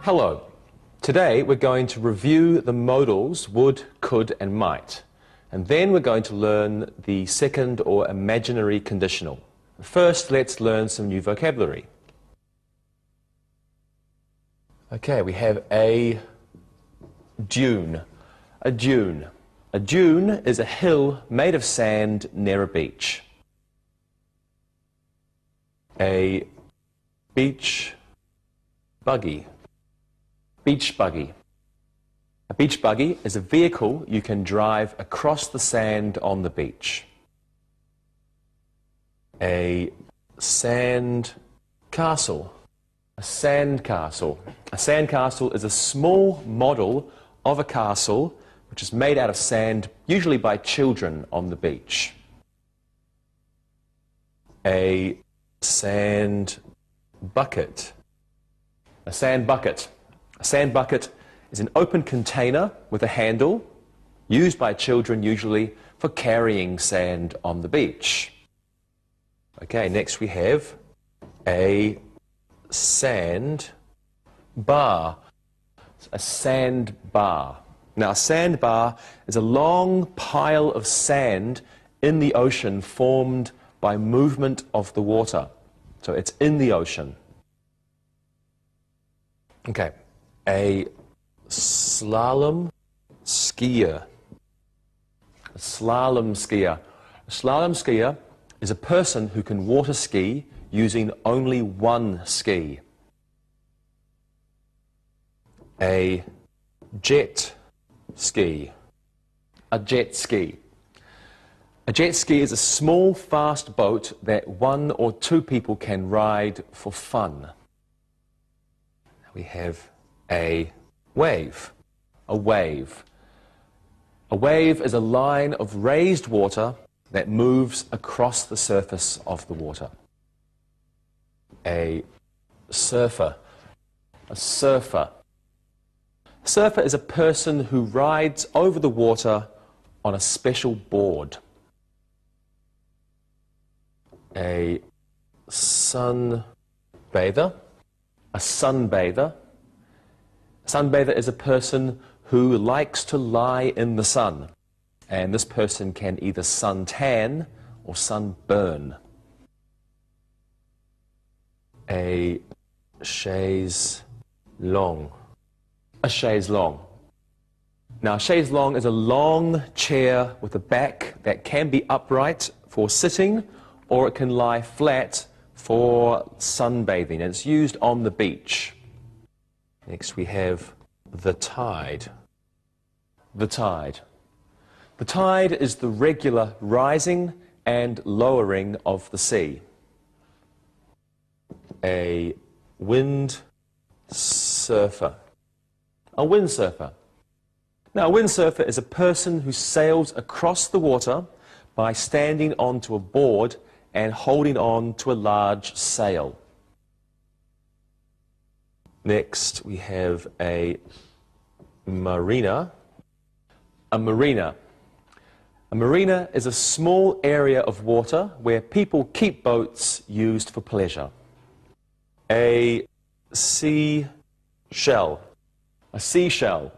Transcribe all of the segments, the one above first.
Hello. Today we're going to review the modals would, could and might. And then we're going to learn the second or imaginary conditional. First, let's learn some new vocabulary. Okay, we have a dune. A dune. A dune is a hill made of sand near a beach. A beach buggy. Beach buggy. A beach buggy is a vehicle you can drive across the sand on the beach. A sand castle. A sand castle. A sand castle is a small model of a castle which is made out of sand, usually by children on the beach. A sand bucket. A sand bucket. A sand bucket is an open container with a handle used by children usually for carrying sand on the beach. Okay, next we have a sand bar. A sand bar. Now, a sand bar is a long pile of sand in the ocean formed by movement of the water. So it's in the ocean. Okay, a slalom skier. A slalom skier. A slalom skier is a person who can water ski using only one ski. A jet ski. A jet ski. A jet ski is a small, fast boat that one or two people can ride for fun. We have a wave. A wave. A wave is a line of raised water that moves across the surface of the water. A surfer. A surfer. A surfer is a person who rides over the water on a special board. A sunbather. A sunbather. A sunbather is a person who likes to lie in the sun. And this person can either suntan or sunburn. A chaise longue. A chaise longue. Now, a chaise longue is a long chair with a back that can be upright for sitting, or it can lie flat for sunbathing, and it's used on the beach. Next we have the tide. The tide. The tide is the regular rising and lowering of the sea. A windsurfer. A windsurfer. Now, a windsurfer is a person who sails across the water by standing onto a board and holding on to a large sail. Next, we have a marina. A marina. A marina is a small area of water where people keep boats used for pleasure. A seashell. A seashell.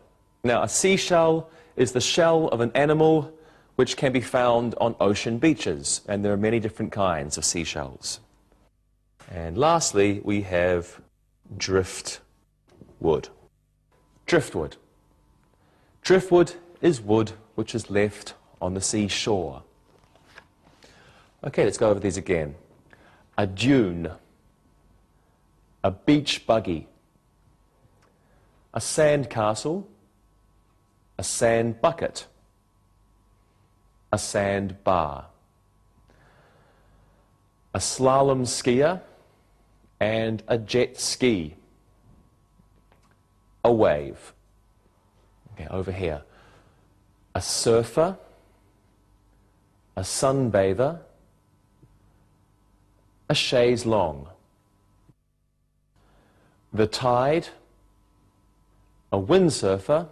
Now, a seashell is the shell of an animal which can be found on ocean beaches, and there are many different kinds of seashells. And lastly, we have driftwood. Driftwood. Driftwood is wood which is left on the seashore. Okay, let's go over these again. A dune. A beach buggy. A sand castle. A sand bucket. A sand bar. A slalom skier and a jet ski. A wave. Okay, over here. A surfer. A sunbather. A chaise longue. The tide. A windsurfer.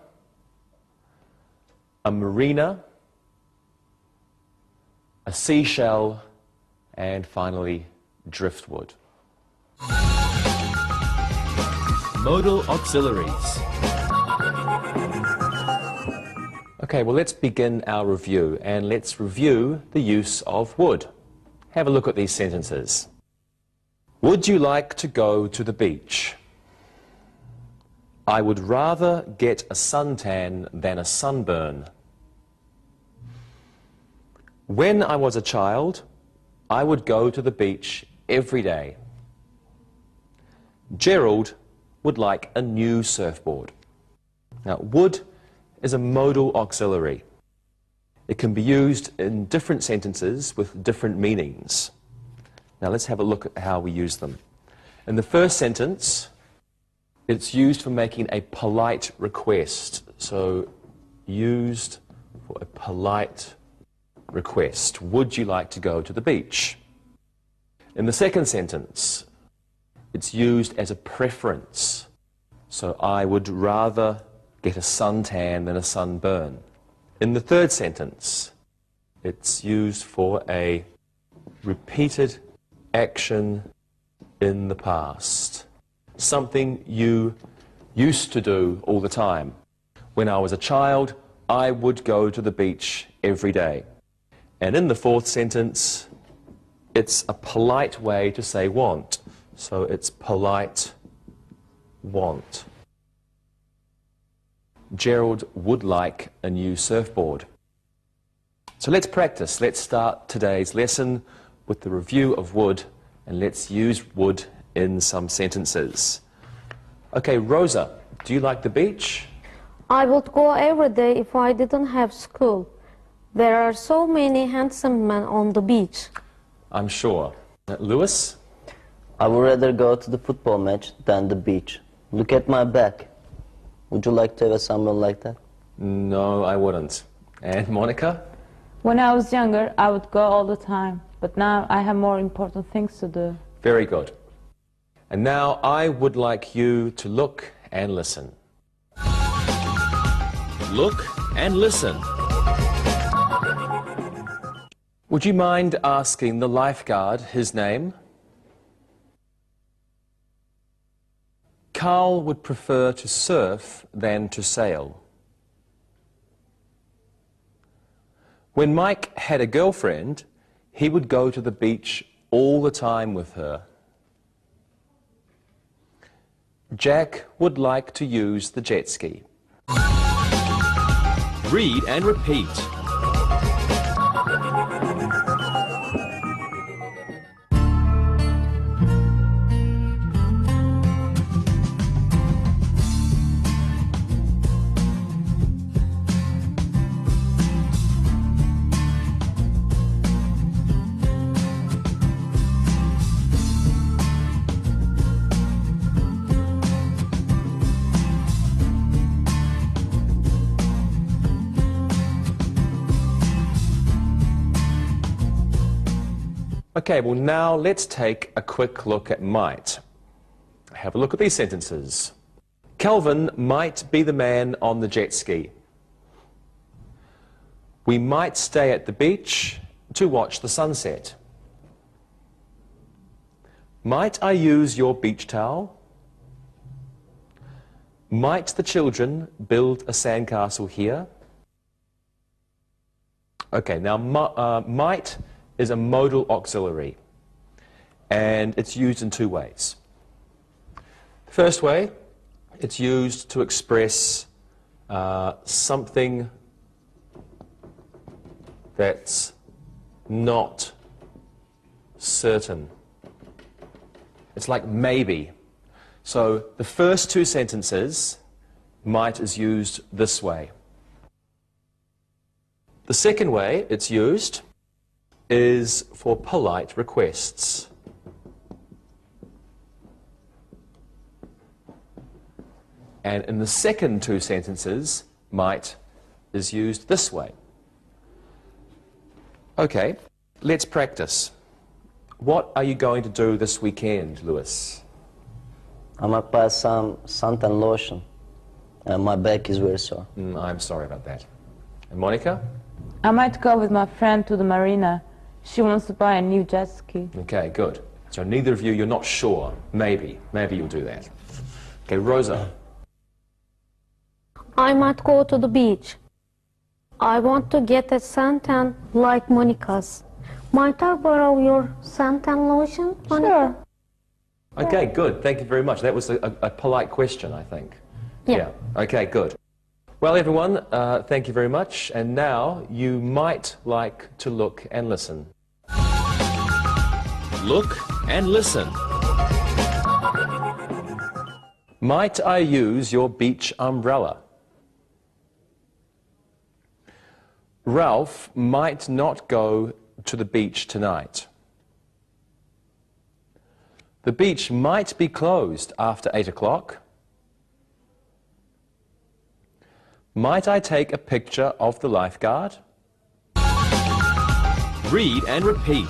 A marina. A seashell, and finally driftwood. Modal auxiliaries. Okay, well, let's begin our review, and let's review the use of would. Have a look at these sentences. Would you like to go to the beach? I would rather get a suntan than a sunburn. When I was a child, I would go to the beach every day. Gerald would like a new surfboard. Now, would is a modal auxiliary. It can be used in different sentences with different meanings. Now let's have a look at how we use them. In the first sentence, it's used for making a polite request. So, used for a polite request. Would you like to go to the beach? In the second sentence, it's used as a preference. So, I would rather get a suntan than a sunburn. In the third sentence, it's used for a repeated action in the past. Something you used to do all the time. When I was a child, I would go to the beach every day. And in the fourth sentence, it's a polite way to say want. So it's polite want. Gerald would like a new surfboard. So let's practice. Let's start today's lesson with the review of would, and let's use would in some sentences. Okay, Rosa, do you like the beach? I would go every day if I didn't have school. There are so many handsome men on the beach. I'm sure. Lewis? I would rather go to the football match than the beach. Look at my back. Would you like to have a sunburn like that? No, I wouldn't. And Monica? When I was younger, I would go all the time, but now I have more important things to do. Very good. And now I would like you to look and listen. Look and listen. Would you mind asking the lifeguard his name? Carl would prefer to surf than to sail. When Mike had a girlfriend, he would go to the beach all the time with her. Jack would like to use the jet ski. Read and repeat. Okay, well now let's take a quick look at might. Have a look at these sentences. Calvin might be the man on the jet ski. We might stay at the beach to watch the sunset. Might I use your beach towel? Might the children build a sandcastle here? Okay, now might is a modal auxiliary, and it's used in two ways. First way, it's used to express something that's not certain. It's like maybe. So the first two sentences, might is used this way. The second way it's used is for polite requests. And in the second two sentences, might is used this way. Okay, let's practice. What are you going to do this weekend, Lewis? I might buy some suntan lotion, and my back is very sore. I'm sorry about that. And Monica? I might go with my friend to the marina. She wants to buy a new jet ski. Okay, good. So neither of you, you're not sure. Maybe you'll do that. Okay, Rosa. I might go to the beach. I want to get a suntan like Monica's. Might I borrow your suntan lotion, Monica? Sure. Okay, good. Thank you very much. That was a polite question, I think. Yeah. Okay, good. Well, everyone, thank you very much. And now you might like to look and listen. Look and listen. Might I use your beach umbrella? Ralph might not go to the beach tonight. The beach might be closed after 8 o'clock. Might I take a picture of the lifeguard? Read and repeat.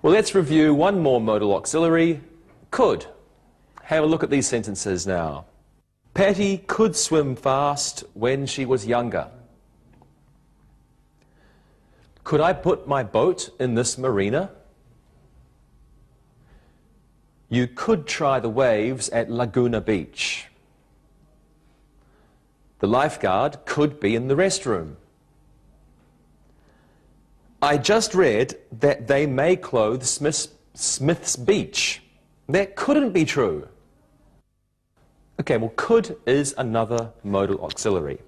Well, let's review one more modal auxiliary, could. Have a look at these sentences now. Patty could swim fast when she was younger. Could I put my boat in this marina? You could try the waves at Laguna Beach. The lifeguard could be in the restroom. I just read that they may clothe Smith's Beach. That couldn't be true. Okay, well, could is another modal auxiliary,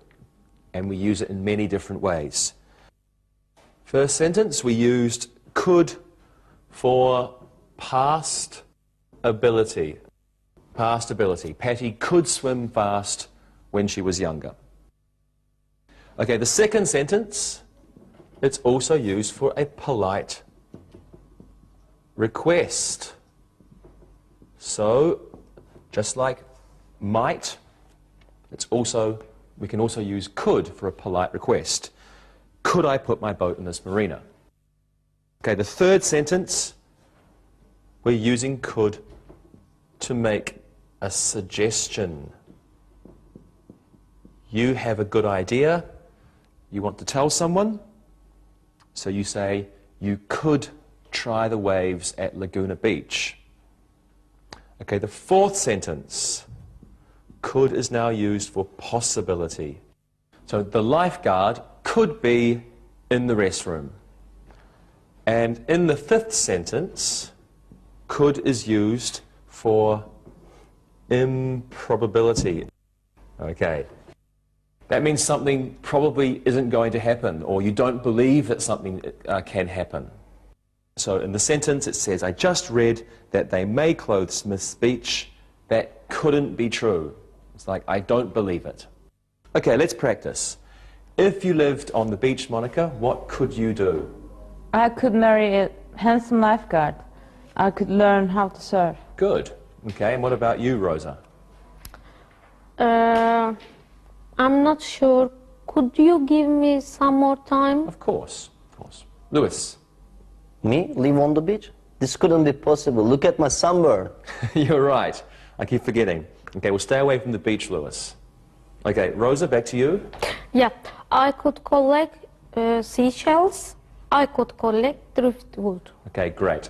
and we use it in many different ways. First sentence, we used could for past ability. Past ability. Patty could swim fast when she was younger. Okay, the second sentence, it's also used for a polite request. So, just like might, we can also use could for a polite request. Could I put my boat in this marina? Okay, the third sentence, we're using could to make a suggestion. You have a good idea, you want to tell someone, so you say, you could try the waves at Laguna Beach. Okay, the fourth sentence, could is now used for possibility. So the lifeguard could be in the restroom. And in the fifth sentence, could is used for improbability. Okay. That means something probably isn't going to happen, or you don't believe that something can happen. So in the sentence it says, I just read that they may clothe Smith's Beach. That couldn't be true. It's like, I don't believe it. Okay, let's practice. If you lived on the beach, Monica, what could you do? I could marry a handsome lifeguard. I could learn how to surf. Good. Okay, and what about you, Rosa? I'm not sure. Could you give me some more time? Of course, of course. Lewis? Me? Live on the beach? This couldn't be possible. Look at my sunburn. You're right. I keep forgetting. Okay, we'll stay away from the beach, Lewis. Okay, Rosa, back to you. Yeah, I could collect seashells. I could collect driftwood. Okay, great.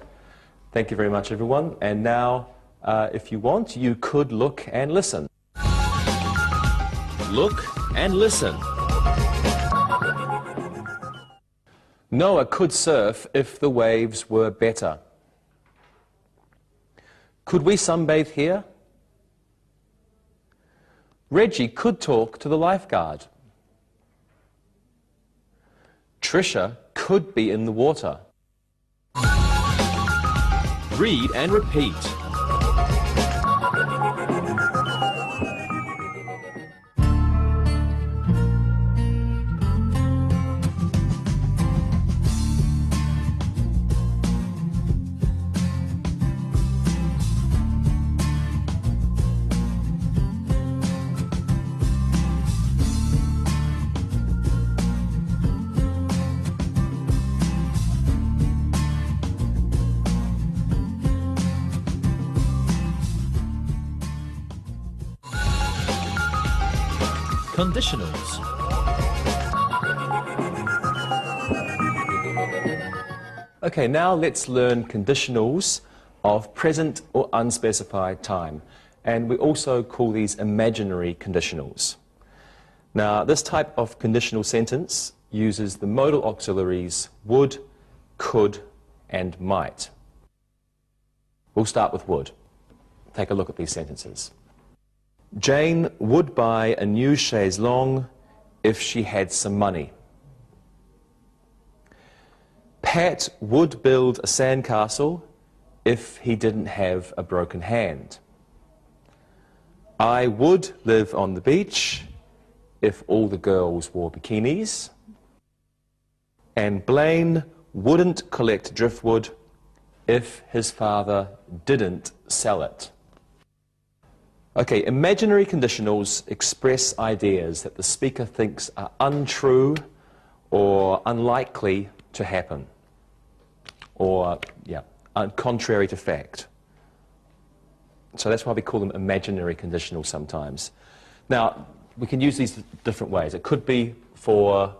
Thank you very much, everyone. And now, if you want, you could look and listen. Look and listen. Noah could surf if the waves were better. Could we sunbathe here? Reggie could talk to the lifeguard. Tricia could be in the water. Read and repeat. Conditionals. Okay, now let's learn conditionals of present or unspecified time. And we also call these imaginary conditionals. Now, this type of conditional sentence uses the modal auxiliaries would, could, and might. We'll start with would. Take a look at these sentences. Jane would buy a new chaise longue if she had some money. Pat would build a sandcastle if he didn't have a broken hand. I would live on the beach if all the girls wore bikinis. And Blaine wouldn't collect driftwood if his father didn't sell it. Okay, imaginary conditionals express ideas that the speaker thinks are untrue or unlikely to happen, or, contrary to fact. So that's why we call them imaginary conditionals sometimes. Now, we can use these different ways. It could be for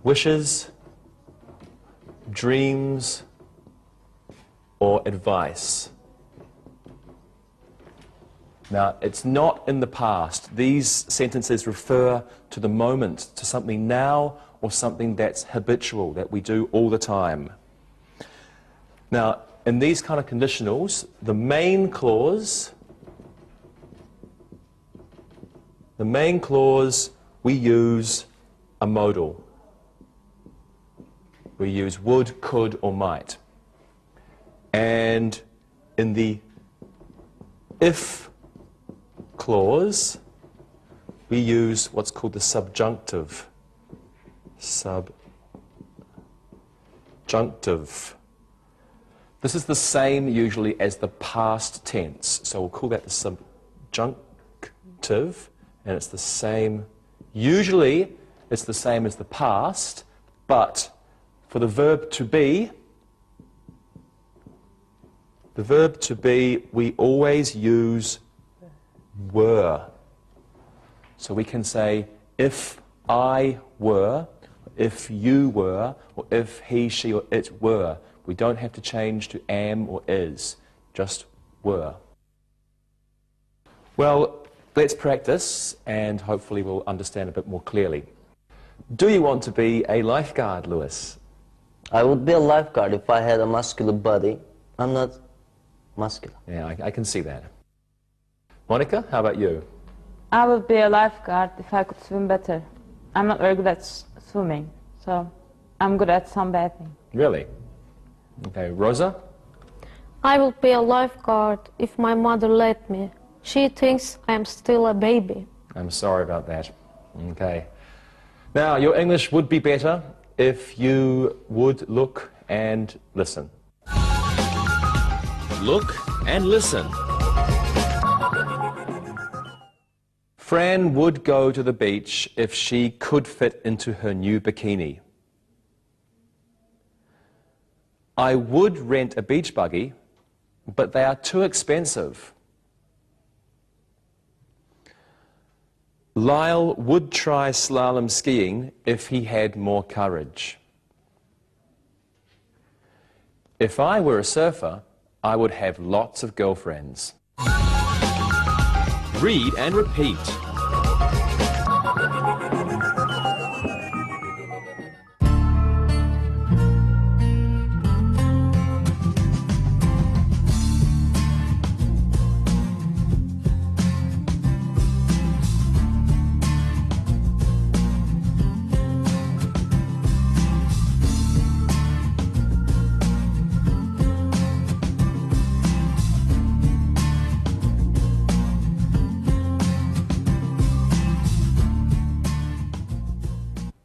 wishes, dreams, or advice. Now, it's not in the past. These sentences refer to the moment, to something now or something that's habitual, that we do all the time. Now, in these kind of conditionals, the main clause, we use a modal. We use would, could, or might. And in the if clause, we use what's called the subjunctive. Subjunctive. This is the same usually as the past tense, so we'll call that the subjunctive, and it's the same, usually it's the same as the past, but for the verb to be, we always use were. So we can say, if I were, if you were, or if he, she, or it were. We don't have to change to am or is, just were. Well, let's practice, and hopefully we'll understand a bit more clearly. Do you want to be a lifeguard, Lewis? I would be a lifeguard if I had a muscular body. I'm not muscular. Yeah, I can see that. Monica, how about you? I would be a lifeguard if I could swim better. I'm not very good at swimming, so I'm good at sunbathing. Really? Okay, Rosa? I will be a lifeguard if my mother let me. She thinks I'm still a baby. I'm sorry about that. Okay. Now, your English would be better if you would look and listen. Look and listen. Fran would go to the beach if she could fit into her new bikini. I would rent a beach buggy, but they are too expensive. Lyle would try slalom skiing if he had more courage. If I were a surfer, I would have lots of girlfriends. Read and repeat.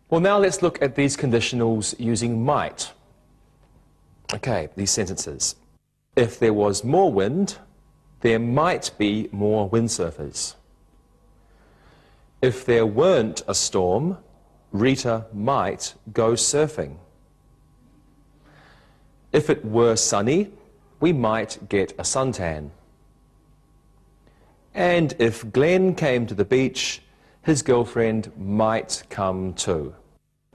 Well, now let's look at these conditionals using might. Okay, these sentences. If there was more wind, there might be more windsurfers. If there weren't a storm, Rita might go surfing. If it were sunny, we might get a suntan. And if Glenn came to the beach, his girlfriend might come too.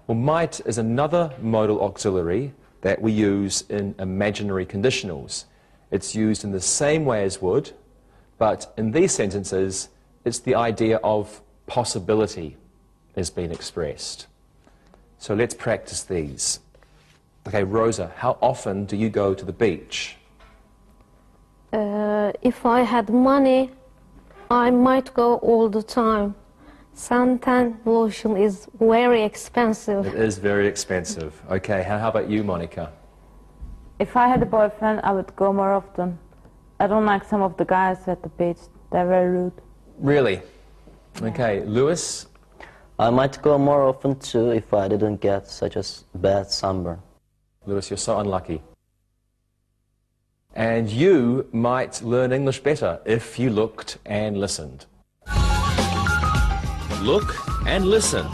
Well, might is another modal auxiliary that we use in imaginary conditionals. It's used in the same way as would, but in these sentences, it's the idea of possibility is being expressed. So let's practice these. Okay, Rosa, how often do you go to the beach? If I had money, I might go all the time. Suntan lotion is very expensive. It is very expensive. Okay, how about you, Monica? If I had a boyfriend, I would go more often. I don't like some of the guys at the beach. They're very rude. Really? Okay, Lewis? I might go more often too if I didn't get such a bad sunburn. Lewis, you're so unlucky. And you might learn English better if you looked and listened. Look and listen.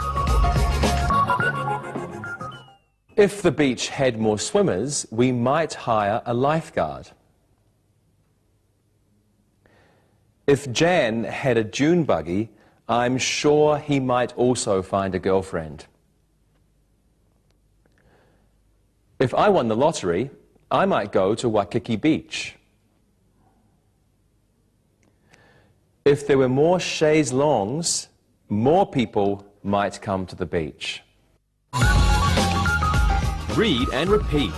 If the beach had more swimmers, we might hire a lifeguard. If Jan had a dune buggy, I'm sure he might also find a girlfriend. If I won the lottery, I might go to Waikiki Beach. If there were more chaise longues, more people might come to the beach. Read and repeat.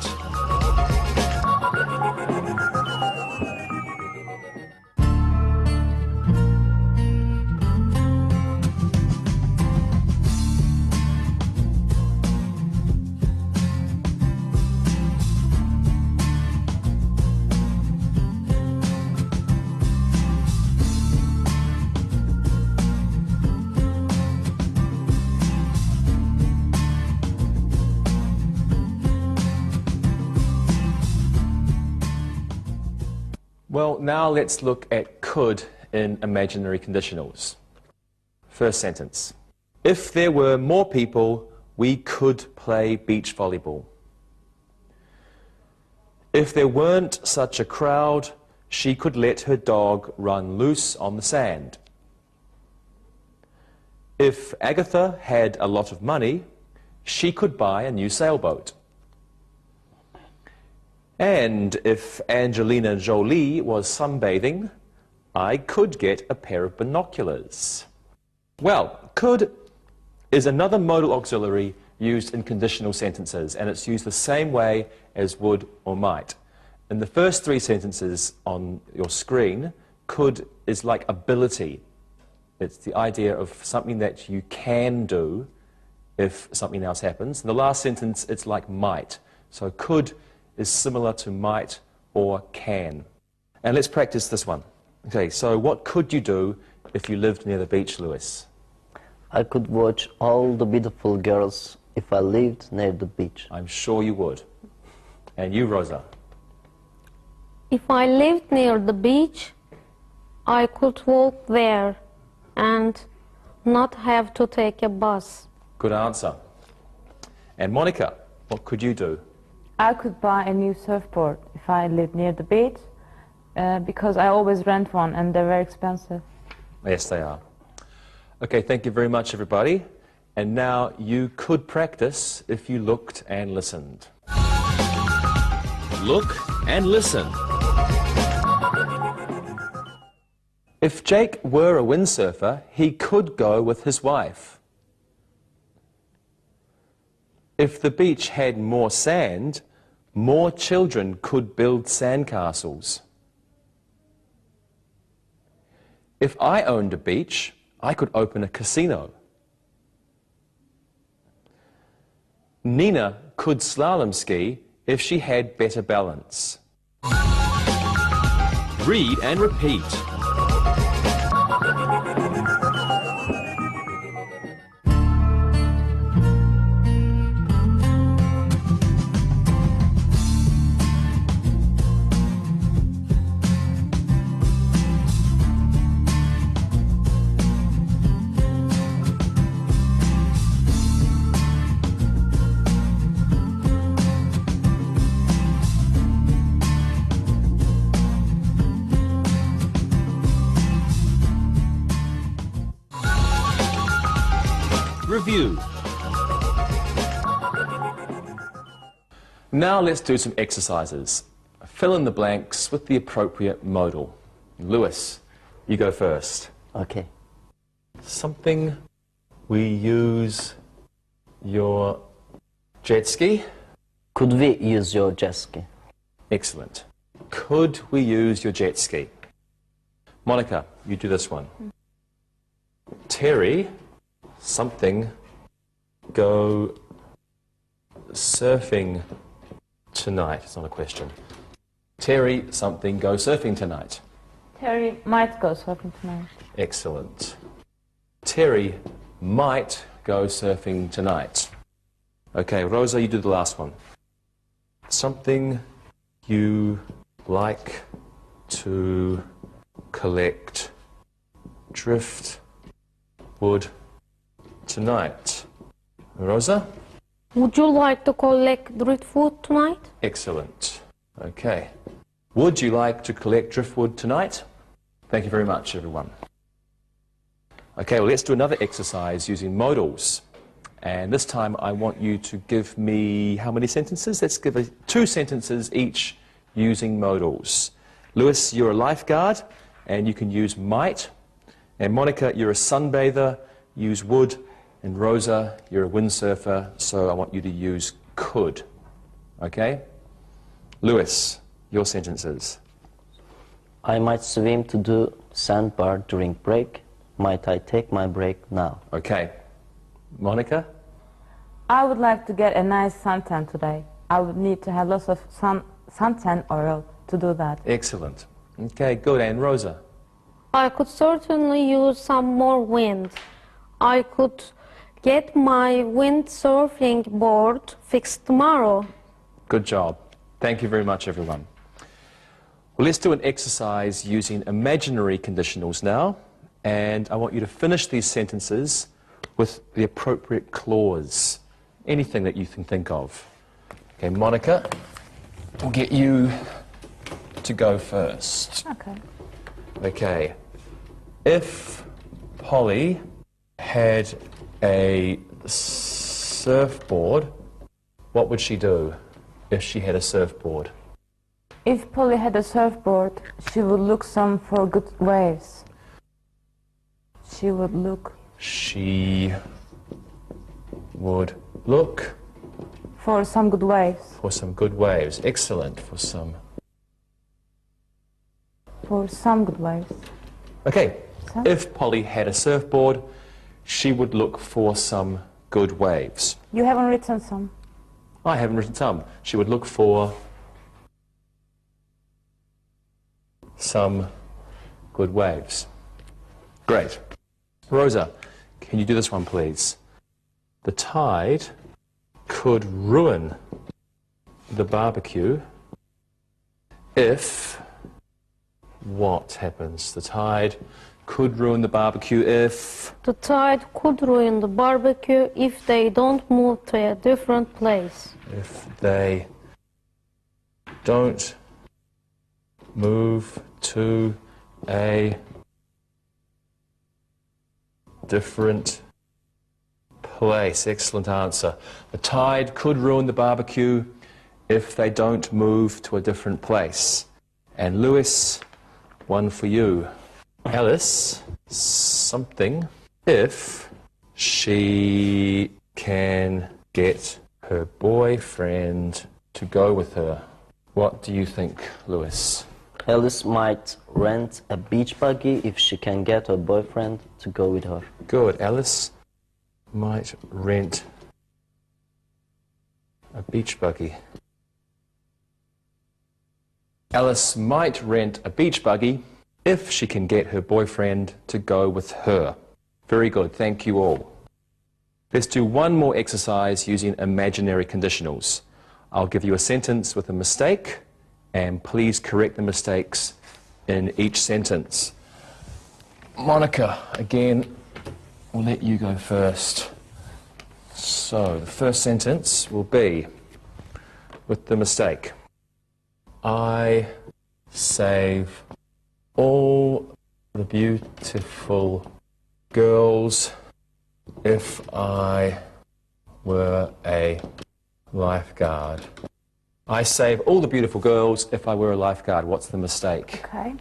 Well, now let's look at could in imaginary conditionals. First sentence. If there were more people, we could play beach volleyball. If there weren't such a crowd, she could let her dog run loose on the sand. If Agatha had a lot of money, she could buy a new sailboat. And if Angelina Jolie was sunbathing, I could get a pair of binoculars. Well, could is another modal auxiliary used in conditional sentences, and it's used the same way as would or might. In the first three sentences on your screen, could is like ability. It's the idea of something that you can do if something else happens. In the last sentence, it's like might. So could is similar to might or can. And let's practice this one. Okay, so what could you do if you lived near the beach, Lewis? I could watch all the beautiful girls if I lived near the beach. I'm sure you would. And you, Rosa? If I lived near the beach, I could walk there and not have to take a bus. Good answer. And Monica, what could you do? I could buy a new surfboard if I lived near the beach, because I always rent one and they're very expensive. Yes, they are. Okay, thank you very much, everybody. And now you could practice if you looked and listened. Look and listen. If Jake were a windsurfer, he could go with his wife. If the beach had more sand, more children could build sandcastles. If I owned a beach, I could open a casino. Nina could slalom ski if she had better balance. Read and repeat. review. Now let's do some exercises. Fill in the blanks with the appropriate modal. Lewis, you go first. Okay. Something we use your jet ski. Could we use your jet ski? Excellent. Could we use your jet ski? Monica, you do this one. Terry, something, go surfing tonight. It's not a question. Terry, something, go surfing tonight. Terry might go surfing tonight. Excellent. Terry might go surfing tonight. Okay, Rosa, you do the last one. Something you like to collect driftwood tonight. Rosa? Would you like to collect driftwood tonight? Excellent. Okay. Would you like to collect driftwood tonight? Thank you very much, everyone. Okay, well, let's do another exercise using modals. And this time I want you to give me how many sentences? Let's give 2 sentences each using modals. Lewis, you're a lifeguard, and you can use might. And Monica, you're a sunbather, use would. And Rosa, you're a windsurfer, so I want you to use could. Okay? Lewis, your sentences. I might swim to the sandbar during break. Might I take my break now? Okay. Monica? I would like to get a nice suntan today. I would need to have lots of suntan oil to do that. Excellent. Okay, good. And Rosa? I could certainly use some more wind. I could get my windsurfing board fixed tomorrow. Good job. Thank you very much, everyone. Well, let's do an exercise using imaginary conditionals now. And I want you to finish these sentences with the appropriate clause. Anything that you can think of. Okay, Monica, we'll get you to go first. Okay. Okay. If Polly had a surfboard, what would she do if she had a surfboard? If Polly had a surfboard, she would look some for good waves. She would look She would look for some good waves. for some good waves. Excellent. For some. For some good waves. Okay. So? If Polly had a surfboard, she would look for some good waves. You haven't written some. I haven't written some. She would look for some good waves. Great. Rosa, can you do this one, please? The tide could ruin the barbecue if... What happens? The tide could ruin the barbecue if... The tide could ruin the barbecue if they don't move to a different place. If they don't move to a different place. Excellent answer. The tide could ruin the barbecue if they don't move to a different place. And Lewis, one for you. Alice, something if she can get her boyfriend to go with her. What do you think, Lewis? Alice might rent a beach buggy if she can get her boyfriend to go with her. Good. Alice might rent a beach buggy. Alice might rent a beach buggy if she can get her boyfriend to go with her. Very good. Thank you all. Let's do one more exercise using imaginary conditionals. I'll give you a sentence with a mistake, and please correct the mistakes in each sentence. Monica, again, we'll let you go first. So, the first sentence will be with the mistake. I save all the beautiful girls if I were a lifeguard. I save all the beautiful girls if I were a lifeguard. What's the mistake? Okay.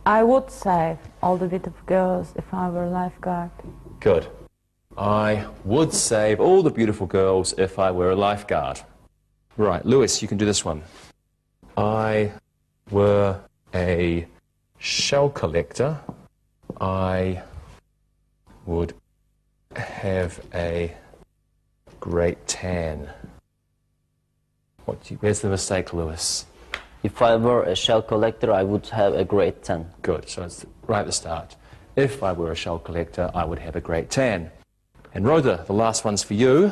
I would save all the beautiful girls if I were a lifeguard. Good. I would save all the beautiful girls if I were a lifeguard. Right, Lewis, you can do this one. I were a shell collector, I would have a great tan. Where's the mistake, Lewis? If I were a shell collector, I would have a great tan. Good, so it's right at the start. If I were a shell collector, I would have a great tan. And Rhoda, the last one's for you.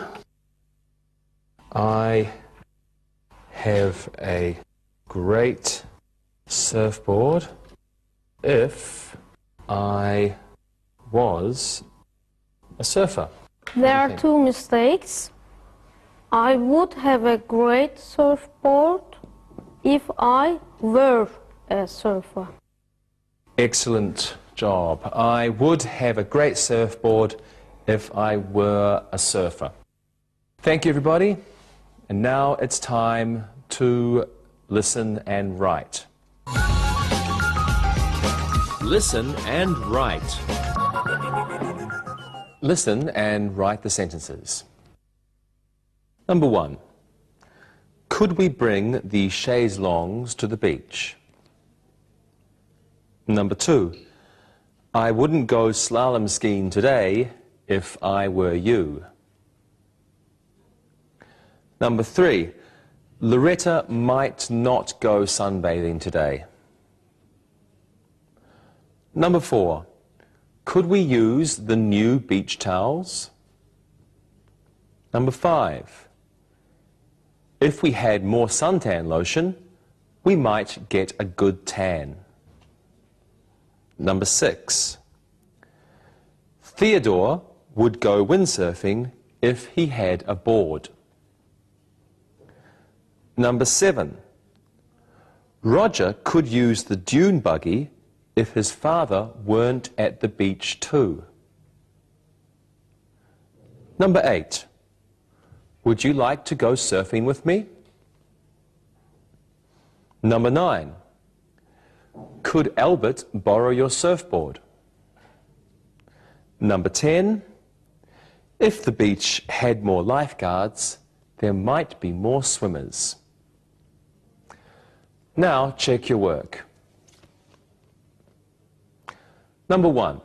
I have a great surfboard if I was a surfer. There are two mistakes. I would have a great surfboard if I were a surfer. Excellent job. I would have a great surfboard if I were a surfer. Thank you, everybody. And now it's time to listen and write. Listen and write. Listen and write the sentences. Number 1. Could we bring the chaise longues to the beach? Number 2. I wouldn't go slalom skiing today if I were you. Number 3. Loretta might not go sunbathing today. Number 4. Could we use the new beach towels? Number 5. If we had more suntan lotion, we might get a good tan. Number 6. Theodore would go windsurfing if he had a board. Number 7. Roger could use the dune buggy if his father weren't at the beach too. Number 8. Would you like to go surfing with me? Number 9. Could Albert borrow your surfboard? Number 10. If the beach had more lifeguards, there might be more swimmers. Now check your work. Number 1.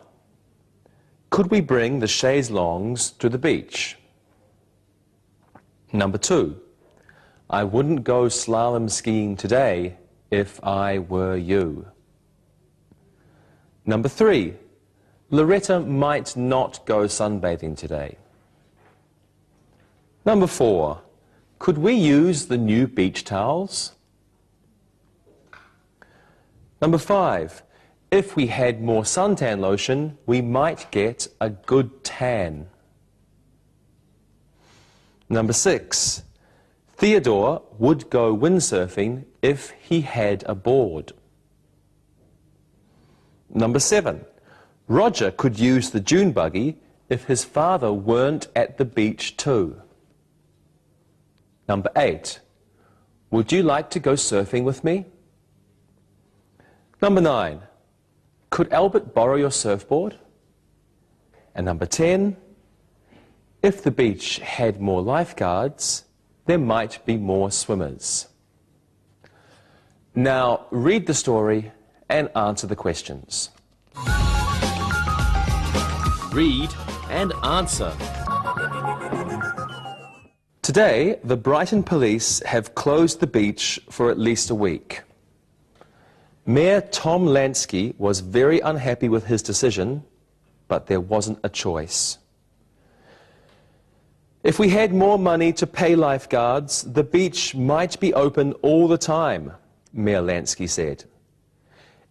Could we bring the chaise longues to the beach? Number 2. I wouldn't go slalom skiing today if I were you. Number 3. Loretta might not go sunbathing today. Number 4. Could we use the new beach towels? Number 5. If we had more suntan lotion, we might get a good tan. Number 6. Theodore would go windsurfing if he had a board. Number 7. Roger could use the dune buggy if his father weren't at the beach too. Number 8. Would you like to go surfing with me? Number 9. Could Albert borrow your surfboard? And number 10. If the beach had more lifeguards, there might be more swimmers. Now read the story and answer the questions. Read and answer. Today, the Brighton police have closed the beach for at least a week. Mayor Tom Lansky was very unhappy with his decision, but there wasn't a choice. If we had more money to pay lifeguards, the beach might be open all the time, Mayor Lansky said.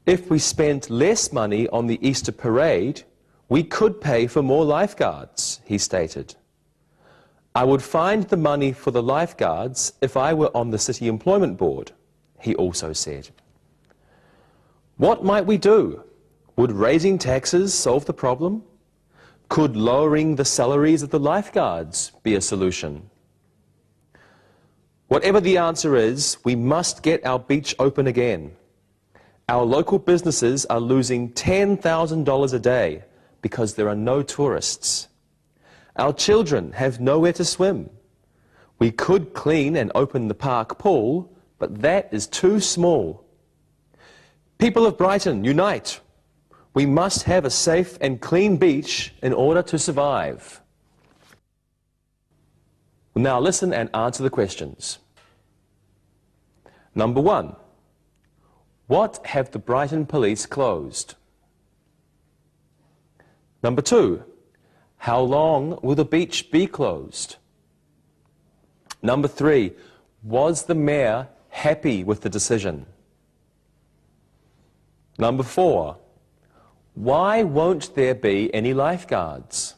If we spent less money on the Easter parade, we could pay for more lifeguards, he stated. I would find the money for the lifeguards if I were on the City Employment Board, he also said. What might we do? Would raising taxes solve the problem? Could lowering the salaries of the lifeguards be a solution? Whatever the answer is, we must get our beach open again. Our local businesses are losing $10,000 a day because there are no tourists. Our children have nowhere to swim. We could clean and open the park pool, but that is too small. People of Brighton, unite! We must have a safe and clean beach in order to survive. Now listen and answer the questions. Number 1. What have the Brighton police closed? Number 2. How long will the beach be closed? Number 3. Was the mayor happy with the decision? Number 4. Why won't there be any lifeguards?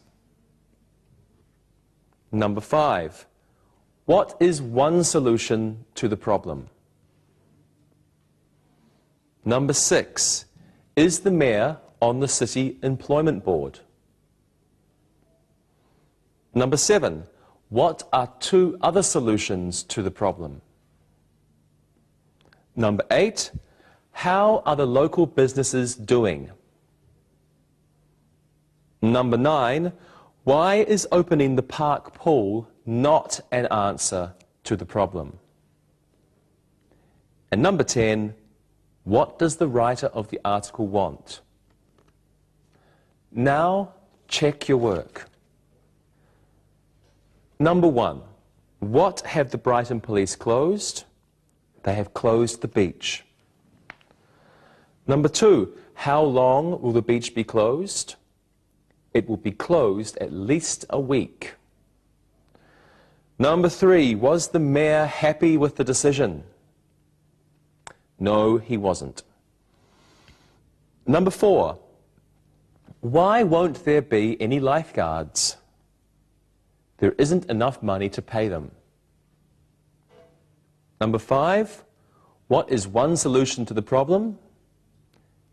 Number 5. What is one solution to the problem? Number 6. Is the mayor on the City Employment Board? Number 7. What are 2 other solutions to the problem? Number 8. How are the local businesses doing? Number 9. Why is opening the park pool not an answer to the problem? And number 10. What does the writer of the article want? Now, check your work. Number 1. What have the Brighton police closed? They have closed the beach. Number 2. How long will the beach be closed? It will be closed at least a week. Number 3. Was the mayor happy with the decision? No, he wasn't. Number 4. Why won't there be any lifeguards? There isn't enough money to pay them. Number 5. What is one solution to the problem?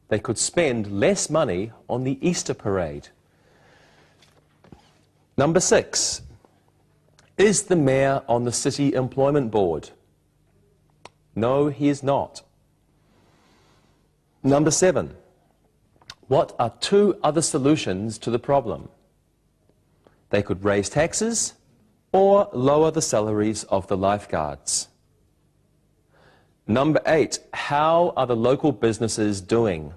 They could spend less money on the Easter parade. Number 6. Is the mayor on the City Employment Board? No, he is not. Number 7. What are 2 other solutions to the problem? They could raise taxes or lower the salaries of the lifeguards. Number 8. How are the local businesses doing?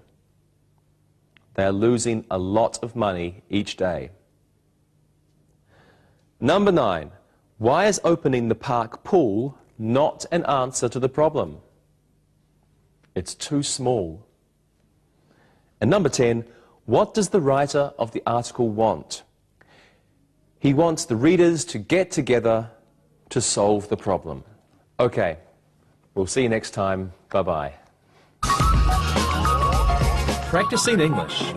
They are losing a lot of money each day. Number 9. Why is opening the park pool not an answer to the problem? It's too small. And number 10, what does the writer of the article want? He wants the readers to get together to solve the problem. Okay, we'll see you next time. Bye-bye. Practicing English.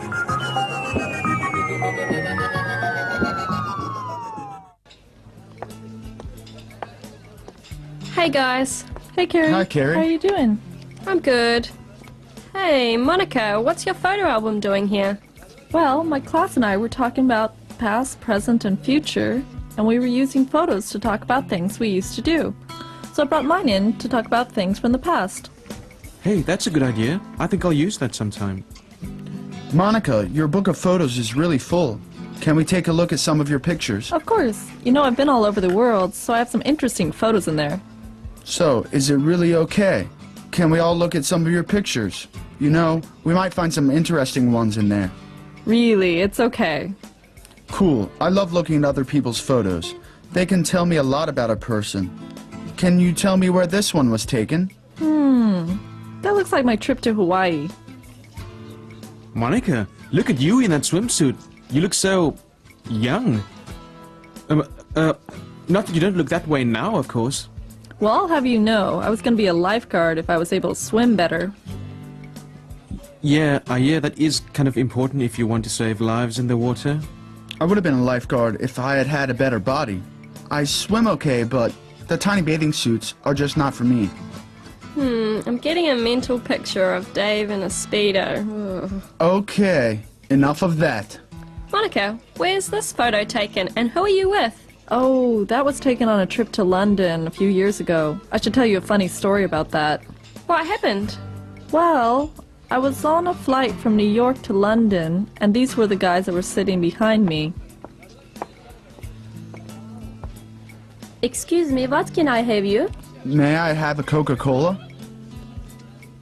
Hey guys, Hey, Carrie. Hi, Carrie. How are you doing? I'm good. Hey, Monica, what's your photo album doing here? Well, my class and I were talking about past, present, and future, and we were using photos to talk about things we used to do. So I brought mine in to talk about things from the past. Hey, that's a good idea. I think I'll use that sometime. Monica, your book of photos is really full. Can we take a look at some of your pictures? Of course. You know, I've been all over the world, so I have some interesting photos in there. So, is it really okay? Can we all look at some of your pictures? You know, we might find some interesting ones in there. Really, it's okay. Cool. I love looking at other people's photos. They can tell me a lot about a person. Can you tell me where this one was taken? That looks like my trip to Hawaii. Monica, look at you in that swimsuit. You look so young. Not that you don't look that way now, of course. Well, I'll have you know, I was going to be a lifeguard if I was able to swim better. Yeah, that is kind of important if you want to save lives in the water. I would have been a lifeguard if I had had a better body. I swim okay, but the tiny bathing suits are just not for me. I'm getting a mental picture of Dave in a Speedo. Ugh. Okay, enough of that. Monica, where's this photo taken and who are you with? Oh, that was taken on a trip to London a few years ago. I should tell you a funny story about that. What happened? Well, I was on a flight from New York to London, and these were the guys that were sitting behind me. Excuse me, what can I have you? May I have a Coca-Cola?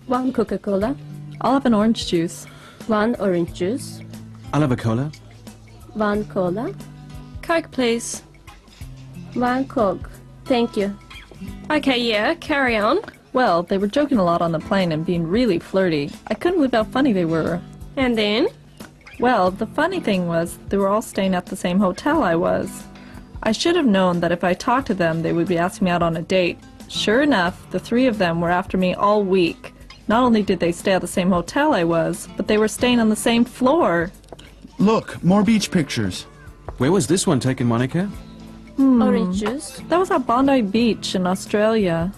One Coca-Cola, I'll have an orange juice. one orange juice, I'll have a cola. one cola, Coke please. One Coke. Thank you. Okay, yeah, carry on. Well, they were joking a lot on the plane and being really flirty. I couldn't believe how funny they were. And then? Well, the funny thing was, they were all staying at the same hotel I was. I should have known that if I talked to them, they would be asking me out on a date. Sure enough, the three of them were after me all week. Not only did they stay at the same hotel I was, but they were staying on the same floor. Look, more beach pictures. Where was this one taken, Monica? Orange juice. That was at Bondi Beach in Australia.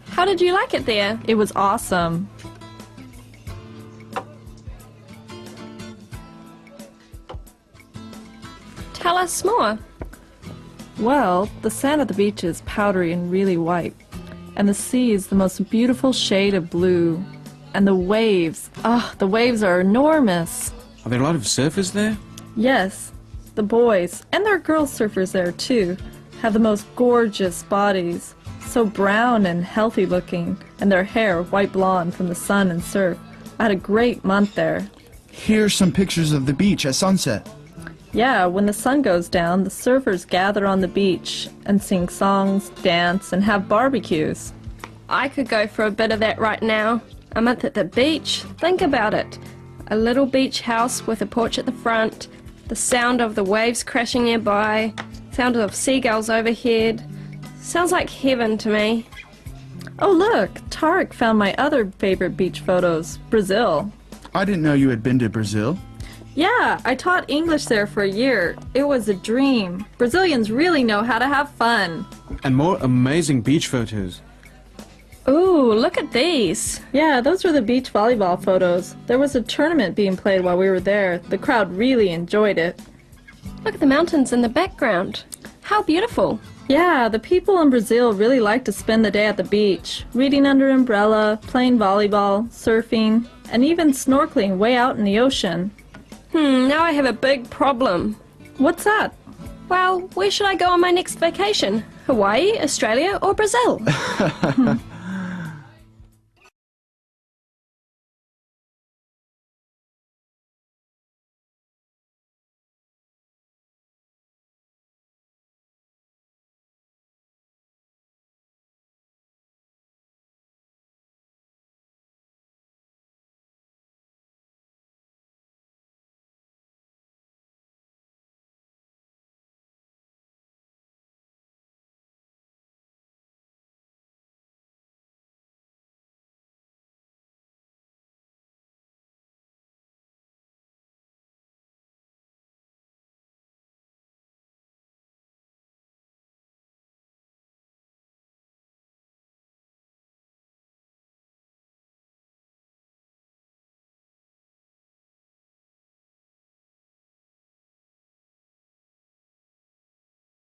How did you like it there? It was awesome. Tell us more. Well, the sand at the beach is powdery and really white. And the sea is the most beautiful shade of blue. And the waves, the waves are enormous. Are there a lot of surfers there? Yes, the boys, and there are girl surfers there too, have the most gorgeous bodies. So brown and healthy looking, and their hair white blonde from the sun and surf. I had a great month there. Here's some pictures of the beach at sunset. Yeah, when the sun goes down, the surfers gather on the beach and sing songs, dance, and have barbecues. I could go for a bit of that right now. A month at the beach. Think about it. A little beach house with a porch at the front, the sound of the waves crashing nearby, sound of seagulls overhead. Sounds like heaven to me. Oh look, Tarek found my other favorite beach photos, Brazil. I didn't know you had been to Brazil. Yeah, I taught English there for a year. It was a dream. Brazilians really know how to have fun. And more amazing beach photos. Ooh, look at these. Yeah, those were the beach volleyball photos. There was a tournament being played while we were there. The crowd really enjoyed it. Look at the mountains in the background. How beautiful. Yeah, the people in Brazil really like to spend the day at the beach, reading under an umbrella, playing volleyball, surfing, and even snorkeling way out in the ocean. Now I have a big problem. What's that? Well, where should I go on my next vacation? Hawaii, Australia, or Brazil?